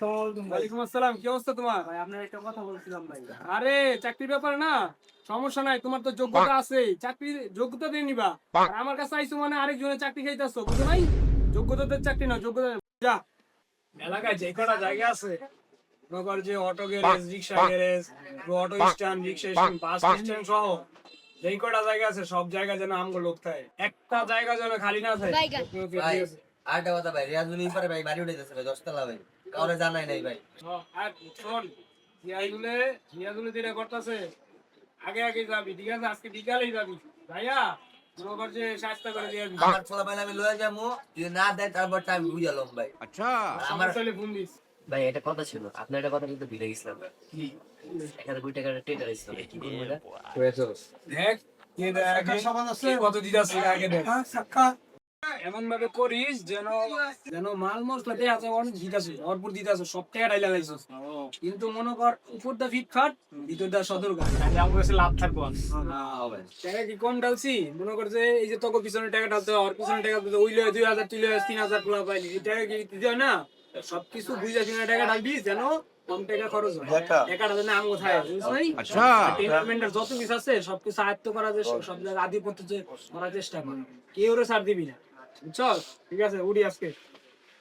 ওয়ালাইকুম আসসালাম, কি অবস্থা তোমার? ভাই আপনার একটা কথা বলছিলাম ভাই। আরে চাকরির ব্যাপার না, সমস্যা নাই, তোমার তো যোগ্যতা আছে, চাকরির যোগ্যতা দিয়ে নিবা। আর আমার কাছে আইছো মানে আরেকজনের চাকরি খাইতেছো, বুঝো নাই? যোগ্যতাতে চাকরি না, যোগ্যতা যা। এলাকায় যে কটা জায়গা আছে, মনে কর যে অটো গ্যারেজ, রিক্সা গ্যারেজ, অটো স্ট্যান্ড, রিক্সা স্ট্যান্ড, বাস স্ট্যান্ড সহ যেই কটা জায়গা আছে সব জায়গা যেন আমগো লোক থাকে, একটা জায়গা যেন খালি না থাকে। ভাই ঠিক আছে? আরেকটা কথা ভাই, রিয়াজুল পারে ভাই বাড়ি উঠাইতেছে ভাই 10 তলা ভাই, কাউরে জানাই নাই ভাই। আর শোন, জিয়াদুলে যেটা করতেছে আগে আগে যাবি, ঠিক আছে? আজকে বিকালেই যাবি ভাইয়া, মনে কর যে শাস্তা করে দিয়ে দিবি। আমার ছোলা ভাই আমি লয়ে যাবো, যদি না দেয় তারপর আমি বুঝালাম ভাই। আমার তাহলে ফোন দিস। ভাই এটা কথা ছিল, আপনার একটা কথা কিন্তু ভুলে গেছিলাম। কি 1000 টাকার টেন্ডার ছিল, কি করবো এটা? দেখ কে দেখ কে কত দিতাছে আগে দেখ। এমন ভাবে করিস যেন যেন মাল মশলা দেয়া আছে অনেক দিতাছে, ভরপুর দিতাছে, সব টাকা ঢাইলা লাইছস। কিন্তু মনে কর উপরটা ফিটফাট, ভিতরটা সদরঘাট, তাহলে আমার কাছে লাভ থাকবো না। হবে টাকা কি কম ঢালছি? মনে কর যে এই যে তোকে পিছনে টাকা ঢালতে হয়, ওর পিছনে টাকা দিতে ওই লয় 2000, তুই লয় 3000 পোলা পাইলি, এই টাকা কি দিতে হয় না? সবকিছু বুঝা শুনে টাকা ঢালবি যেন কম টাকা খরচ হয়, টাকাটা যেন আঙুল থাকে, বুঝছ নাই? পেমেন্টের যত কিছু আছে সবকিছু আয়ত্ত করা, যে সব জায়গায় আধিপত্য যে করার চেষ্টা কর, কেউ ছাড় দিবি না, বুঝছস? ঠিক আছে, উড়ি আজকে।